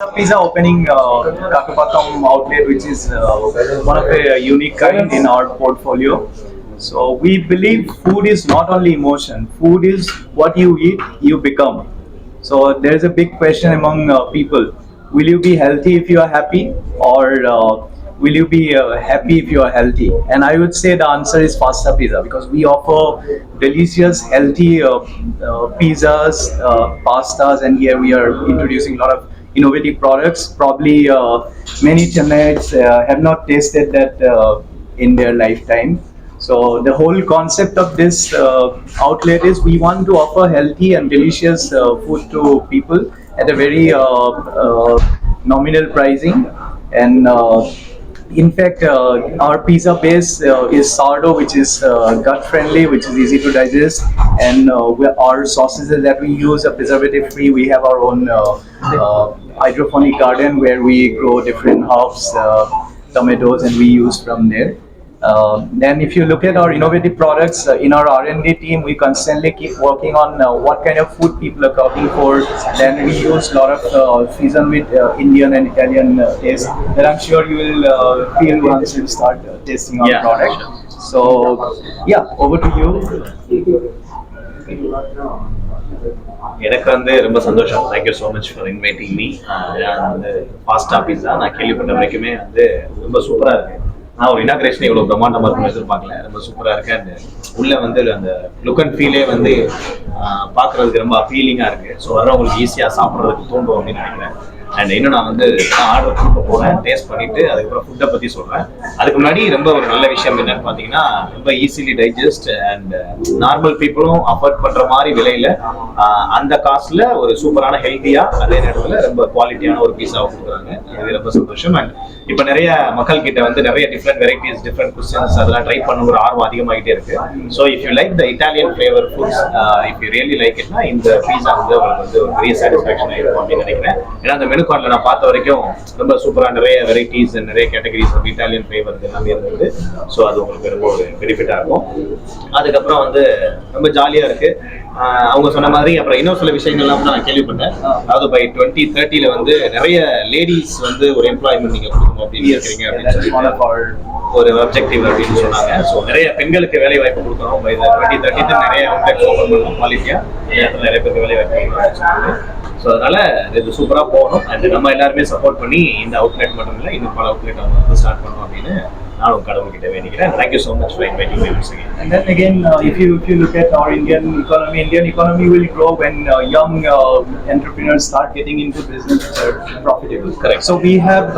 Pizza opening Kakapatam outlet, which is one of a unique kind in our portfolio. So we believe food is not only emotion. Food is what you eat, you become. So there is a big question among people: will you be healthy if you are happy, or will you be happy if you are healthy? And I would say the answer is Pasta Pizza, because we offer delicious, healthy pizzas, pastas, and here we are introducing a lot of innovative products. Probably many Chennaites have not tasted that in their lifetime. So the whole concept of this outlet is we want to offer healthy and delicious food to people at a very nominal pricing. And in fact, our pizza base is sourdough, which is gut friendly, which is easy to digest, and our sauces that we use are preservative free. We have our own hydroponic garden where we grow different herbs, tomatoes, and we use from there. Then if you look at our innovative products in our R&D team, we constantly keep working on what kind of food people are cooking for. Then we use a lot of fusion with Indian and Italian taste that I'm sure you will feel once you start tasting our product. Sure. So yeah, over to you. எனக்கு வந்து ரொம்ப சந்தோஷம். Thank you so much for inviting me. வந்து பாஸ்டா பீஸா நான் கேள்விப்பட்ட வரைக்குமே வந்து ரொம்ப சூப்பராக இருக்கு. நான் ஒரு இனாகிரேஷன் இவ்வளோ பிரம்மாண்டமாக இருக்கும் எதிர்பார்க்கல. ரொம்ப சூப்பராக இருக்கு. அண்ட் உள்ள வந்து அந்த லுக் அண்ட் ஃபீலே வந்து பார்க்கறதுக்கு ரொம்ப அப்பீலிங்காக இருக்கு. ஸோ வர்றவங்களுக்கு ஈஸியாக சாப்பிட்றதுக்கு தோன்றும் அப்படின்னு நினைக்கிறேன். அண்ட் இன்னும் நான் வந்து ஆர்டர் கொடுக்க போகிறேன், டேஸ்ட் பண்ணிட்டு அதுக்கப்புறம் ஃபுட்டை பற்றி சொல்கிறேன். அதுக்கு முன்னாடி ரொம்ப ஒரு நல்ல விஷயம் என்னன்னு பார்த்தீங்கன்னா, ரொம்ப ஈஸிலி டைஜஸ்ட் அண்ட் நார்மல் பீப்புளும் அஃபோர்ட் பண்ணுற மாதிரி விலையில் அந்த காஸ்ட்ல ஒரு சூப்பரான ஹெல்த்தியாக அதே நேரத்தில் ரொம்ப குவாலிட்டியான ஒரு பீஸாவை கொடுக்குறாங்க. அது ரொம்ப சந்தோஷம். அண்ட் இப்போ நிறைய மக்கள் கிட்ட வந்து நிறைய டிஃப்ரெண்ட் வெரைட்டிஸ், டிஃப்ரெண்ட் குஷன்ஸ் அதெல்லாம் ட்ரை பண்ண ஒரு ஆர்வம் அதிகமாகிட்டே இருக்கு. So if you like the Italian flavour foods, if you really like இட்னா இந்த பீஸா வந்து உங்களுக்கு வந்து ஒரு பெரிய சாட்டிஸ்ஃபேக்ஷன் ஆகிருக்கும் அப்படின்னு நினைக்கிறேன். ஏன்னா அந்த மெனு கார்டில் நான் பார்த்த வரைக்கும் ரொம்ப சூப்பராக நிறைய வெரைட்டிஸ், நிறைய கேட்டகரிஸ் ஆஃப் இட்டாலியன் ஃபிளேவர் எல்லாமே இருந்தது. ஸோ அது உங்களுக்கு ரொம்ப ஒரு பெனிஃபிட்டாக இருக்கும். அதுக்கப்புறம் வந்து ரொம்ப ஜாலியாக இருக்கு. அவங்க சொன்ன மாதிரி அப்புறம் இன்னும் சில விஷயங்கள்லாம் நான் கேள்விப்பட்டேன். அதாவது பை 2030 வந்து நிறைய லேடிஸ் வந்து ஒரு எம்ப்ளாய்மெண்ட் நீங்க கொடுக்கணும் அப்படின்னு இருக்கிறீங்க அப்படின்னு சொல்லி ஒரு ஆப்ஜெக்டிவ் அப்படின்னு சொன்னாங்க. ஸோ நிறைய பெண்களுக்கு வேலை வாய்ப்பு கொடுக்கணும். பை 2030 நிறைய அவுட்லெட்ஸ் ஓப்பன் பண்ணணும் குவாலிட்டியா, நிறைய பேருக்கு வேலை வாய்ப்பு கொடுக்கணும்னு சொன்னாங்க. ஸோ அதனால இது சூப்பராக போகணும். அண்ட் நம்ம எல்லாருமே சப்போர்ட் பண்ணி இந்த அவுட்லெட் மட்டும் இல்லை, இன்னும் பல அவுட்லெட் அவங்க வந்து ஸ்டார்ட் பண்ணணும் அப்படின்னு நானும் கடவுள்கிட்ட வேண்டிக்கிறேன். Thank you so much for inviting me once again. And then again, if you look at our Indian economy will grow when young entrepreneurs start getting into business that are profitable. Correct. So we have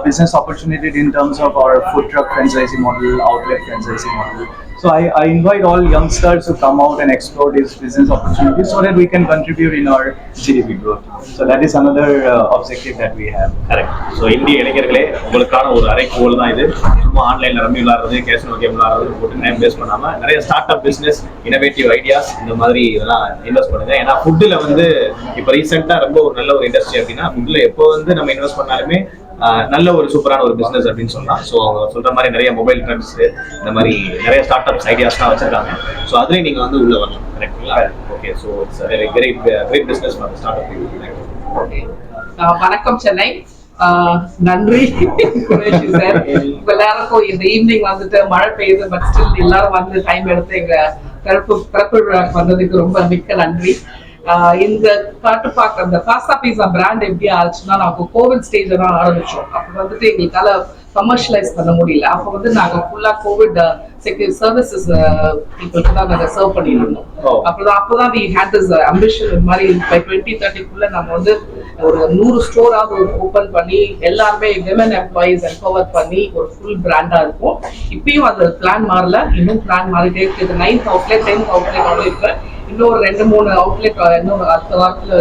business opportunities in terms of our food truck franchising model, outlet franchising model. So I invite all youngsters to come out and explore these business opportunities so that we can contribute in our GDP growth. So that is another objective that we have. Correct. So இந்திய இளைஞர்களே, உங்களுக்கான ஒரு அறைகோல் தான் இது. சும்மா ஆன்லைன்ல rummy விளையாடுறது, casino game விளையாடுறது போட்டு டைம் வேஸ்ட் பண்ணாம நிறைய start up business, innovative ideas இந்த மாதிரி இதெல்லாம் இன்வெஸ்ட் பண்ணுங்க. ஏன்னா ஃபுட்டில் வந்து இப்போ ரீசெண்டாக ரொம்ப ஒரு நல்ல ஒரு இண்டஸ்ட்ரி அப்படின்னா ஃபுட்டில் எப்போ வந்து நம்ம இன்வெஸ்ட் பண்ணாலுமே நல்ல ஒரு சூப்பரான ஒரு பிசினஸ் அப்படின்னு சொல்லலாம். ஸோ அவங்க சொல்ற மாதிரி நிறைய மொபைல் ட்ரெண்ட்ஸ், இந்த மாதிரி நிறைய ஸ்டார்ட் அப்ஸ் ஐடியாஸ்லாம் வச்சிருக்காங்க. ஸோ அதுலேயும் நீங்கள் வந்து உள்ள வரலாம். கரெக்டுங்களா? Okay. So it's great business for start up. வணக்கம் சென்னை. நன்றி குரேஷி சார். எல்லாருக்கும் இந்த ஈவினிங் வந்துட்டு மழை பெய்யுது, பட் ஸ்டில் எல்லாரும் வந்து டைம் எடுத்து எங்க திறப்பு விழாக்கு வந்ததுக்கு ரொம்ப மிக்க நன்றி. இந்த காட்டுப்பாக்க அந்த பாஸ்தா பீஸா பிராண்ட் எப்படி ஆச்சுன்னா, நாங்கள் கோவிட் ஸ்டேஜ்ல தான் ஆரம்பிச்சோம். அப்போ வந்துட்டு எங்களுக்கால கமர்ஷியலைஸ் பண்ண முடியல. அப்போ வந்து நாங்கள் ஃபுல்லா கோவிட் சர்வீசஸ் பீப்புளுக்கு தான் நாங்கள் சர்வ் பண்ணிட்டு இருந்தோம். அப்போதான் we had this ambition. இந்த மாதிரி பை 2030 நம்ம வந்து ஒரு 100 ஸ்டோராவது ஓபன் பண்ணி எல்லாருமே விமன் எம்ப்ளாயிஸ் எம்பவர் பண்ணி ஒரு ஃபுல் பிராண்டா இருக்கும். இப்பயும் அந்த பிளான் மாறல, இன்னும் பிளான் மாறிட்டே இருக்கு. இது 9th அவுட்லெட் 10th அவுட்லெட் இருக்கு. இன்னொரு 2-3 அவுட்லெட் இன்னும் அடுத்த வாரத்துல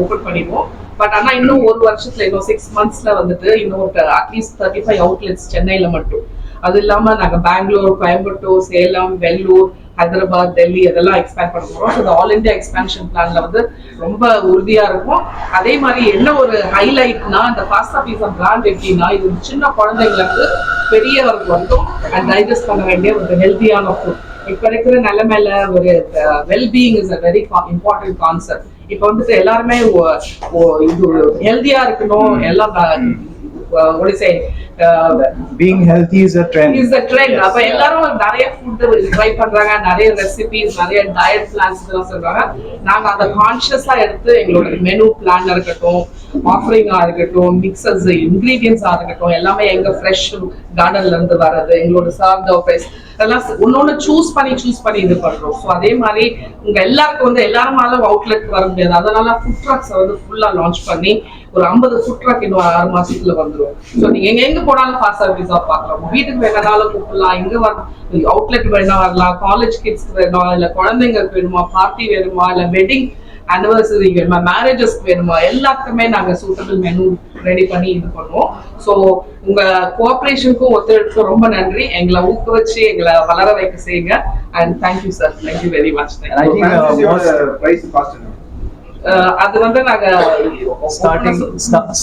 ஓபன் பண்ணிடுவோம். பட் ஆனா இன்னும் ஒரு வருஷத்துல, இன்னும் 6 monthsல வந்துட்டு இன்னும் அட்லீஸ்ட் 35 அவுட்லெட்ஸ் சென்னையில மட்டும். அது இல்லாம நாங்க பெங்களூர், கோயம்புத்தூர், சேலம், வெள்ளூர், ஹைதராபாத், டெல்லி அதெல்லாம் எக்ஸ்பேண்ட் பண்ண போறோம். ஸோ ஆல் இந்தியா எக்ஸ்பேன்ஷன் பிளான்ல வந்து ரொம்ப உறுதியா இருக்கும். அதே மாதிரி என்ன ஒரு ஹைலைட்னா, இந்த பாஸ்தா பீஸா பிராண்ட் எப்படின்னா, இது சின்ன குழந்தைங்களுக்கு பெரியவர்கள் வந்தும் அண்ட் டைஜஸ்ட் பண்ண வேண்டிய ஒரு ஹெல்த்தியான ஃபுட். இப்ப இருக்கிற நிலைமையில ஒரு wellbeing is a very important concept. இப்ப வந்துட்டு எல்லாருமே இது ஹெல்தியா இருக்கணும் எல்லாம் what do you say being healthy is a trend. is the trend. அப்ப எல்லாரும் நிறைய ஃபுட் ட்ரை பண்றாங்க, நிறைய ரெசிபிஸ், நிறைய டயட் பிளான்ஸ் எல்லாம் சொல்றாங்க. நாங்க அதை கான்ஷியஸா எடுத்து எங்களோட மெனு பிளான் இருக்கட்டும், ஆஃபரிங்கா இருக்கட்டும், மிக்சர்ஸ் இன்கிரீடியன்ஸா இருக்கட்டும், எல்லாமே எங்க ஃப்ரெஷ் கார்டன்ல இருந்து வர்றது, எங்களோட சார்ட் ஆஃபீஸ் எல்லாம் ஒன்னொன்னு சூஸ் பண்ணி இது பண்றோம். ஸோ அதே மாதிரி உங்க எல்லாருக்கும் வந்து எல்லாருமால அவுட்லெட் வர முடியாது. அதனால ஃபுட் ட்ரக்ஸ் வந்து ஃபுல்லா லான்ச் பண்ணி ஒரு 50 ஃபுட் ட்ரக் இன்னும் 6 மாசத்துல வந்துடும். ஸோ நீங்க எங்க போனாலும் ஃபாஸ்ட் சர்வீஸா பார்க்கலாம். வீட்டுக்கு வேணாலும் கூப்பிடலாம், இங்க வர அவுட்லெட் வேணா வரலாம், காலேஜ் கிட்ஸ்க்கு வேணுமா, இல்ல குழந்தைங்களுக்கு வேணுமா, பார்ட்டி வேணுமா, இல்ல வெட்டிங் anniversary வேணுமா, மேரேஜஸ்க்கு வேணுமா, எல்லாத்துக்குமே நாங்க சூட்டபிள் மெனு ரெடி பண்ணி இது பண்ணுவோம். ஸோ உங்க கோஆபரேஷனுக்கும் ஒத்துழைப்புக்கும் ரொம்ப நன்றி. எங்களை ஊக்குவிச்சு எங்களை வளர வைக்க செய்யுங்க. And thank you sir, thank you very much. I think price cost அது வந்து நாங்க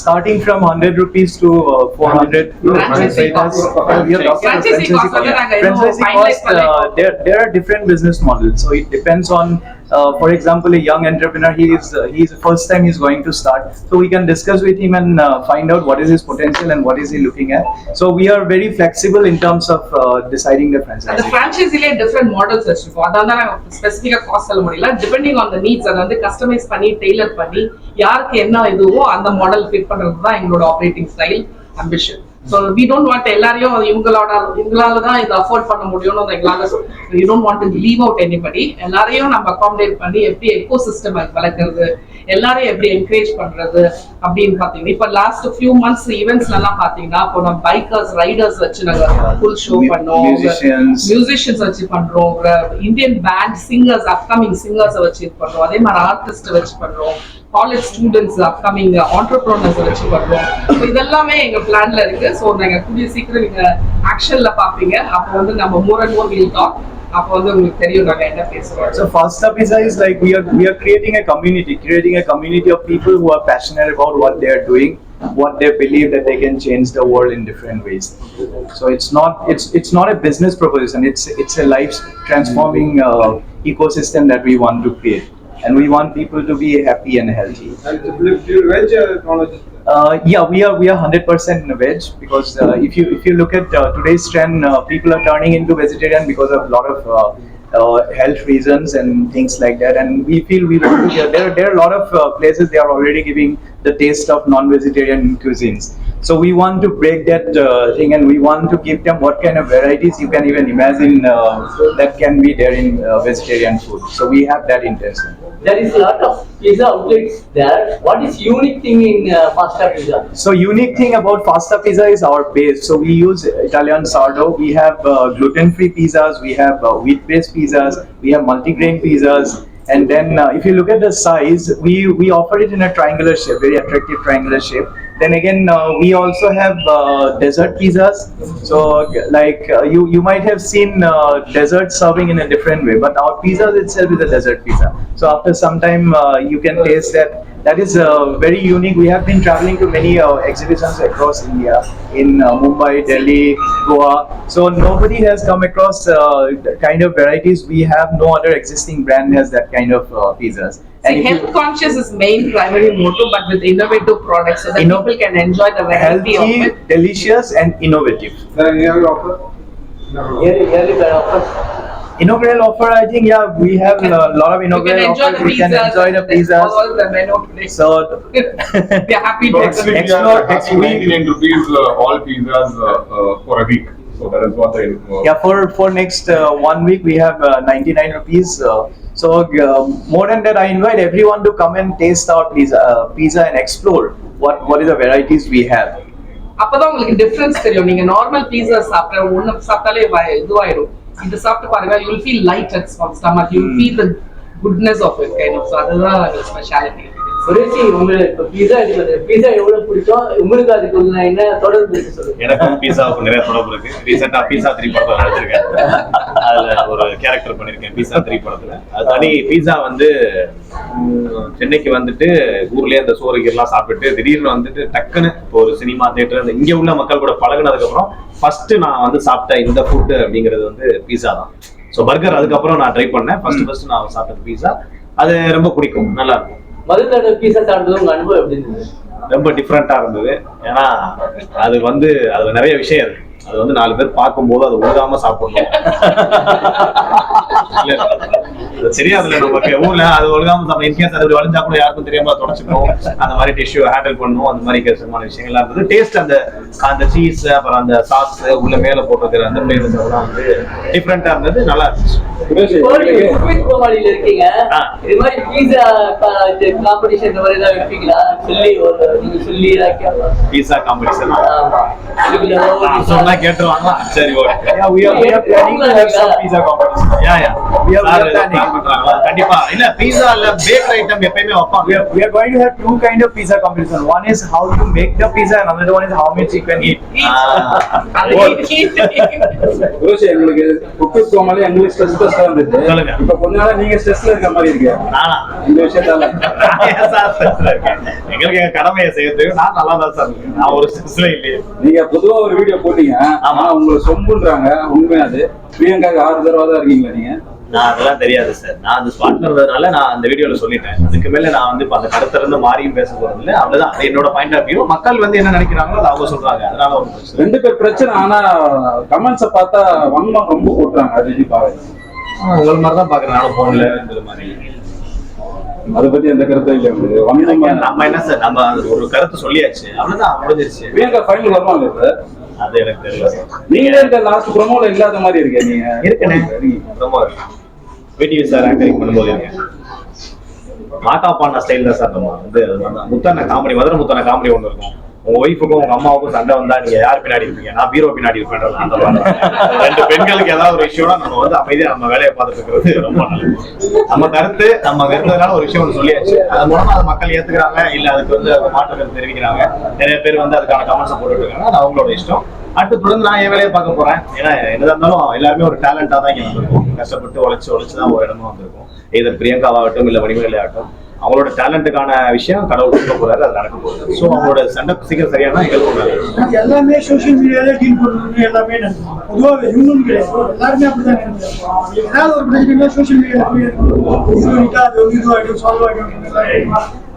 starting from 100 rupees to 400. Franchisee cost. Franchisee cost வந்து நாங்க இன்னும் finalize பண்ணல. There are different business models, so it depends on for example, a young entrepreneur, he's first time he's going to start, so we can discuss with him and find out what is his potential and what is he looking at. So we are very flexible in terms of deciding the franchise. அந்த franchisee different models வச்சிருக்கோம். அதான் நான் ஸ்பெசிஃபிக்கா cost சொல்ல முடியல. depending on the needs, அதை வந்து customise பண்ணி டெய்லர் பண்ணி யாருக்கு என்ன இதுவோ அந்த மாடல் ஃபிட் பண்றது தான் எங்களோட operating style ambition. So we don't want எல்லாரையும் இவங்களால தான் இதை அஃபோர்ட் பண்ண முடியும்னு எங்களால we don't want to leave out anybody. எல்லாரையும் நம்ம அகாமடேட் பண்ணி எப்படி எக்கோ சிஸ்டம் வளர்க்கறது, எல்லாரையும் எப்படி என்கரேஜ் பண்றது அப்படின்னு பாத்தீங்கன்னா இப்ப லாஸ்ட் ஃபியூ மந்த்ஸ் ஈவெண்ட்ஸ் எல்லாம் பாத்தீங்கன்னா இப்போ நம்ம பைக்கர்ஸ் ரைடர்ஸ் வச்சு நாங்க ஃபுல் ஷோ பண்ணோம், மியூசிஷியன்ஸ் வச்சு பண்றோம், Indian band singers upcoming singers வச்சு பண்றோம், அதே மாதிரி ஆர்டிஸ்ட் வச்சு பண்றோம், காலேஜ் ஸ்டூடெண்ட்ஸ் அப்கமிங் ஆண்டர்பிரனர்ஸ் வச்சு பண்றோம். இதெல்லாமே எங்க பிளான்ல இருக்கு. ஸோ நாங்க கூடிய சீக்கிரம் நீங்க ஆக்ஷன்ல பாப்பீங்க. அப்போ வந்து நம்ம more and more will talk. அப்போ வந்து உங்களுக்கு தெரியும் நாங்க என்ன பேசுறோம். So Fasta Pizza is like we are creating a community of people who are passionate about what they are doing, what they believe that they can change the world in different ways. So it's not a business proposition. It's a life transforming ecosystem that we want to create. And we want people to be happy and healthy. And veg knowledge. Yeah, we are 100% veg because if you look at today's trend, people are turning into vegetarian because of a lot of health reasons and things like that. And we feel we want to. There are a lot of places they are already giving the taste of non-vegetarian cuisines. So we want to break that thing, and we want to give them what kind of varieties you can even imagine that can be there in vegetarian food. So we have that intention. There is a lot of pizza outlets there. What is unique thing in Fasta Pizza? So unique thing about Fasta Pizza is our base. So we use Italian sourdough. We have gluten-free pizzas. We have wheat-based pizzas. We have multi-grain pizzas. And then if you look at the size, we offer it in a triangular shape, very attractive triangular shape. Then again, we also have dessert pizzas. So like you might have seen dessert serving in a different way, but our pizza itself is a dessert pizza. So after some time, you can taste that. That is very unique. We have been traveling to many exhibitions across India, in Mumbai, Delhi, Goa. So nobody has come across the kind of varieties we have. No other existing brand has that kind of pizzas. See, health conscious is main primary motto, but with innovative products so that people can enjoy the variety healthy, of it. delicious, and innovative. Then you have offer. Yearly offers. Inaugural offer, I think, yeah, we have a lot of You can inaugural enjoy offers. the We can pizzas. enjoy the pizzas. All the menu today. So We are happy to Next week we Explore, are having 99 rupees all pizzas for a week. So that is what the yeah, for next 1 week we have 99 rupees. So more than that, I invite everyone to come and taste our pizza and explore what is the varieties we have. அப்பதான் உங்களுக்கு difference தெரியும். நீங்க normal பீஸா சாப்பிட்டா ஒண்ணு சாப்பிட்டாலே இதுவாயிடும். இது சாப்பிட்டு பாருங்க, you will feel light at stomach. You will feel the goodness of it kind of. So அதுதான் ஸ்பெஷாலிட்டி. சுரேஷி, உங்களுக்கு பீஸா எவ்வளவு பிடிக்கும்? உங்களுக்கு அதுக்கு என்ன தொடர்பு இருக்கு சொல்லுங்க. எனக்கும் பீஸாவுக்கு நிறைய தொடர்பு இருக்கு. ரீசெண்டா பீஸா 3 படத்துல நடிச்சிருக்கேன். அதுல ஒரு கேரக்டர் பண்ணிருக்கேன் பீஸா 3 படத்துல. அது தனி பீஸா வந்து சென்னைக்கு வந்துட்டு ஊர்லயே அந்த சோறுகெல்லாம் சாப்பிட்டு திடீர்னு வந்துட்டு டக்குன்னு ஒரு சினிமா தியேட்டர் இங்க உள்ள மக்கள் கூட பழகுனதுக்கு அப்புறம் ஃபர்ஸ்ட் நான் வந்து சாப்பிட்ட இந்த ஃபுட் அப்படிங்கிறது வந்து பீஸா தான். ஸோ பர்கர் அதுக்கப்புறம் நான் ட்ரை பண்ணேன். ஃபர்ஸ்ட் நான் சாப்பிட்டது பீஸா. அது ரொம்ப பிடிக்கும், நல்லா இருக்கும். முதல் தடவை பீஸா சாப்பிட்டது உங்க அனுபவம் எப்படி இருந்தது? ரொம்ப டிஃப்ரெண்டா இருந்தது. ஏன்னா அது வந்து அதுல நிறைய விஷயம் இருக்கு. அது வந்து 4 பேர் பார்க்கும்போது அது ஒழுகாம சாப்பிடணும். இல்ல, அது தெரியாதுல்ல நமக்கு ஊர்ல அது ஒழுகாம சாப்பிடணும். இன்கேஸ் அது வளைஞ்சா கூட யாருக்கும் தெரியாம தொடச்சிக்கணும். அந்த மாதிரி டிஷ்யூ ஹேண்டில் பண்ணணும். அந்த மாதிரி கஷ்டமான விஷயங்கள்லாம் இருந்தது. டேஸ்ட் அந்த சீஸ் அப்புறம் அந்த சாஸ் உள்ள மேல போட்டிருக்கிற அந்த ஃபிளேவர்ஸ் எல்லாம் வந்து டிஃப்ரெண்டா இருந்தது. நல்லா இருந்துச்சு. கோமாளியில இருக்கீங்க, இது மாதிரி பீஸா காம்படிஷன் இந்த மாதிரி ஏதாவது வைப்பீங்களா? சொல்லி பீஸா காம்படிஷன் ஆமா சொன்னா கேட்டுருவாங்களா? சரி, okay. we are planning to have some pizza competition. We are planning. கண்டிப்பா இல்ல பீஸா இல்ல பேக்கரி ஐட்டம் எப்பயுமே வைப்பாங்க. We are going to have 2 kind of pizza competition. One is how you make the pizza, and another one is how much you can eat. Roshi, எங்களுக்கு குக்கு கோமாளி எங்களுக்கு stress இருந்துச்சு. சொல்லுங்க. இப்ப கொஞ்ச நாளா நீங்க ஸ்ட்ரெஸ்ல இருக்க மாதிரி இருக்கு. நானா இந்த விஷயத்தால எங்களுக்கு எங்க கடமையை செய்யறதுக்கு நான் நல்லா தான் சார் இருக்கேன். நான் ஒரு ஸ்ட்ரெஸ்ல இல்லையே. நீங்க பொதுவா ஒரு வீடியோ போட்டீங்க, ஆனா உங்களை சொம்புன்றாங்க. உண்மையா அது பிரியங்காக்கு 6 தடவை தான் இருக்கீங்களா நீங்க? நான் அதெல்லாம் தெரியாது சார். நான் அந்த ஸ்பாட்ல இருந்ததுனால நான் அந்த வீடியோல சொல்லிட்டேன். அதுக்கு மேல நான் வந்து அந்த கருத்துல இருந்து மாறியும் பேச போறது இல்லை. அவ்வளவுதான். என்னோட பாயிண்ட் ஆஃப் வியூ. மக்கள் வந்து என்ன நினைக்கிறாங்களோ அதை அவங்க சொல்றாங்க. அதனால ஒரு பிரச்சனை. 2 பேர் பிரச்சனை. ஆனா கமெண்ட்ஸ பார்த்தா வன்மம் ரொம்ப போட்டுறாங்க. அது பாரு, உங்களை மாதிரி தான் பாக்குறேன் நானும் போன்ல இந்த மாதிரி. அதை பத்தி எந்த கருத்தும் இல்லை உங்களுக்கு? வன்மம் நம்ம என்ன சார், நம்ம ஒரு கருத்து சொல்லியாச்சு, அவ்வளவுதான், முடிஞ்சிருச்சு. பிரியங்கா ஃபைனல் வருவாங்க சார்? அது எனக்கு தெரியல சார். நீங்களே இந்த லாஸ்ட் ப்ரோமோல இல்லாத மாதிரி இருக்கே நீங்க. இருக்கேன் ரொம்ப வீடியோ சார் ஆங்கரிங் பண்ணும்போது இருக்கேன். மாக்கா பாண்டா ஸ்டைல் தான் சார். நம்ம வந்து முத்தான காமெடி, மதுரை முத்தான காமெடி ஒன்று இருக்கும். உங்க ஒய்ஃபுக்கும் உங்க அம்மாவுக்கும் சண்டை வந்தா நீங்க யார் பின்னாடி இருப்பீங்க? நான் பீரோ பின்னாடி இருப்பேன். அந்த மாதிரி 2 பெண்களுக்கு ஏதாவது ஒரு விஷயம்னா நம்ம வந்து அமைதியா நம்ம வேலையை பார்த்துட்டு இருக்கிறது ரொம்ப நல்லது. நம்ம கருத்து நம்ம இருந்ததுனால ஒரு விஷயம் ஒன்று சொல்லியாச்சு. அது மூலமா அது மக்கள் ஏத்துக்கிறாங்க இல்ல அதுக்கு வந்து மாற்று கருத்து தெரிவிக்கிறாங்க. நிறைய பேர் வந்து அதுக்கான கமெண்ட்ஸை போட்டுட்டு இருக்காங்க. அது அவங்களோட இஷ்டம். அடுத்து தொடர்ந்து நான் என் வேலையை பார்க்க போறேன். ஏன்னா என்னதான் இருந்தாலும் எல்லாருமே ஒரு டேலண்டா தான் இங்க வந்திருக்கும். கஷ்டப்பட்டு உழைச்சு தான் ஒரு இடமா வந்திருக்கும். இதர் பிரியங்காவாகட்டும் இல்ல வடிவேலு ஆகட்டும், அவங்களோட டேலண்ட்டுக்கான விஷயம் கடவுள் கொடுக்க போறாரு. அது நடக்க போகுது. ஸோ அவங்களோட சண்டை சீக்கிரம் சரியான எங்களுக்கு எல்லாமே சோசியல் மீடியாலே டீல் பண்ணணும். எல்லாமே பொதுவாக இவங்களும் கிடையாது, எல்லாருமே அப்படிதான் நினைக்கிறாங்க. ஏதாவது ஒரு பிரச்சனைனா சோசியல் மீடியால போய் இது பண்ணிட்டா அது வந்து இதுவாகிடும், சால்வ் ஆகிடும்.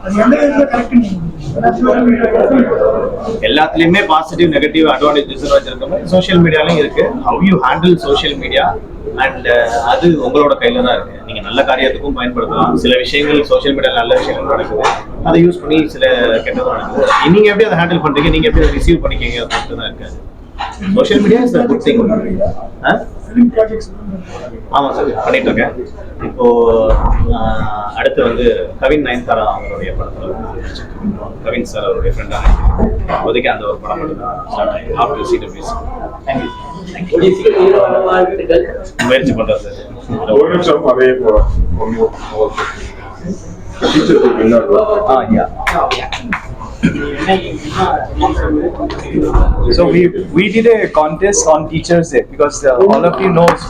அது எந்த விதத்துல கரெக்ட் எல்லாத்துலயுமே பாசிட்டிவ் நெகட்டிவ் அட்வான்டேஜஸ் வச்சிருக்க மாதிரி சோஷியல் மீடியாலையும் இருக்கு. How you handle social media and அது உங்களோட கையில தான் இருக்கு. நீங்க நல்ல காரியத்துக்கும் பயன்படுத்தலாம். சில விஷயங்கள் சோஷியல் மீடியால நல்ல விஷயங்கள் நடக்குது, அதை யூஸ் பண்ணி சில கெட்டதும் நடக்குது. நீங்க எப்படி அதை ஹேண்டில் பண்றீங்க, நீங்க எப்படி அதை ரிசீவ் பண்ணிக்கீங்க பொறுத்து தான் இருக்காது. Social media is a good thing. ஆமா சார், பண்ணிட்டு இருக்கேன். இப்போ அடுத்து வந்து கவின் நயன்தாரா அவங்களுடைய படத்துல கவின் சார் அவருடைய ஃப்ரெண்டா இப்போதைக்கு அந்த ஒரு படம் மட்டும் தான் ஸ்டார்ட் ஆகி ஆஃப்டர் சிடபிள்யூசி. முயற்சி பண்றேன் சார். ஒரு நிமிஷம் அதே So we did a contest on Teachers Day because all of you knows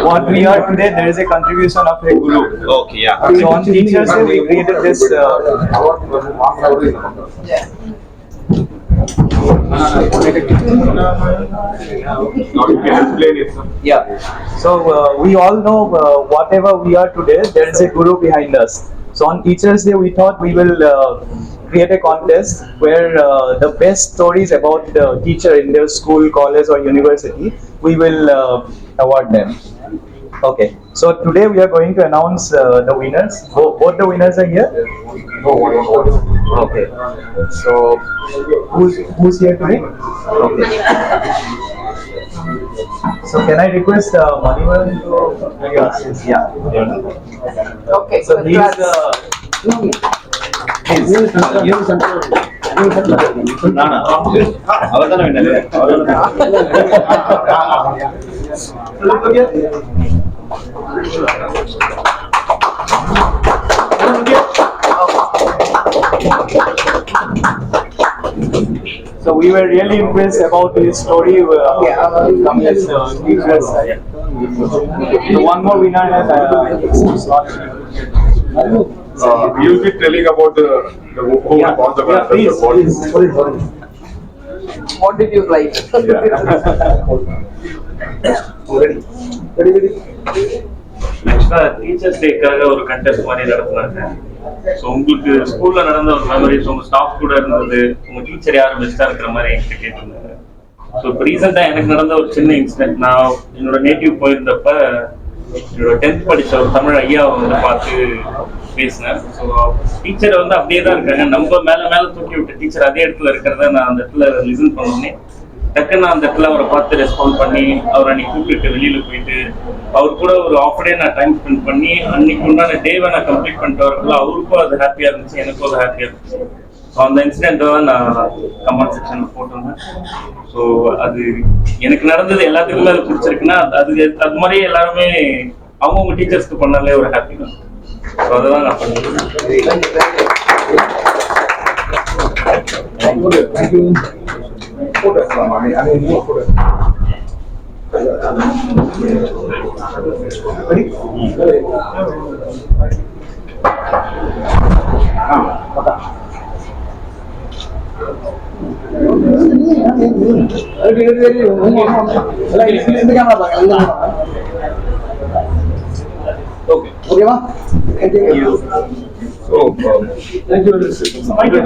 what we are today. There is a contribution of a guru. Okay, yeah. So on Teachers Day we created this. Now you can explain it, sir. Yeah. So we all know whatever we are today, there is a guru behind us. So on Teachers Day, we thought we will create a contest where the best stories about the teacher in their school, college, or university, we will award them. Okay. So today we are going to announce the winners. Both the winners are here. Okay. So who's here today? Okay. So can I request Manimal to assist? Yeah. Okay. So please. நானா அவர் தானே வேண்டாம். So we were really impressed about his story. Come as teachers. So one more winner has You'll be telling about the who won the yeah, please. What did you write? ஆக்சுவலா teachers டேக்காக ஒரு contest மாதிரி நடத்துனாங்க. So உங்களுக்கு ஸ்கூல்ல நடந்த ஒரு memories, உங்க staff கூட இருந்தது, உங்க டீச்சர் யார் பெஸ்டா இருக்கிற மாதிரி என்கிட்ட கேட்டிருந்தாங்க. ஸோ இப்போ ரீசெண்டாக எனக்கு நடந்த ஒரு சின்ன இன்சிடென்ட், நான் என்னோட நேட்டிவ் போயிருந்தப்ப என்னோட 10th படிச்ச ஒரு தமிழ் ஐயாவை வந்து பார்த்து பேசினேன். ஸோ டீச்சரை வந்து அப்படியே தான் இருக்காங்க, நம்ம மேலே தூக்கி விட்டு டீச்சர் அதே இடத்துல இருக்கிறத நான் அந்த இடத்துல லிசன் பண்ணோன்னே டக்குன்னு நான் அந்த இடத்துல அவரை பார்த்து ரெஸ்பாண்ட் பண்ணி அவரை அன்னைக்கு கூப்பிட்டு வெளியில போயிட்டு அவர் கூட ஒரு ஆஃப் டே நான் டைம் ஸ்பெண்ட் பண்ணி அன்னைக்கு உண்டான டேவை நான் கம்ப்ளீட் பண்ணிட்டு வரக்குள்ள அவருக்கும் அது ஹாப்பியா இருந்துச்சு, எனக்கும் அது ஹாப்பியா இருந்துச்சு. ஸோ அந்த இன்சிடென்ட்டை தான் நான் கமெண்ட் செக்ஷனில் போட்டிருந்தேன். ஸோ அது எனக்கு நடந்தது எல்லாத்துக்குமே அது பிடிச்சிருக்குன்னா அது மாதிரி எல்லாருமே அவங்கவுங்க டீச்சர்ஸ்க்கு பண்ணாலே ஒரு ஹாப்பி தான். ஸோ அதை தான் நான் பண்ணிருக்கேன். ஓகேவா? So, Thank you.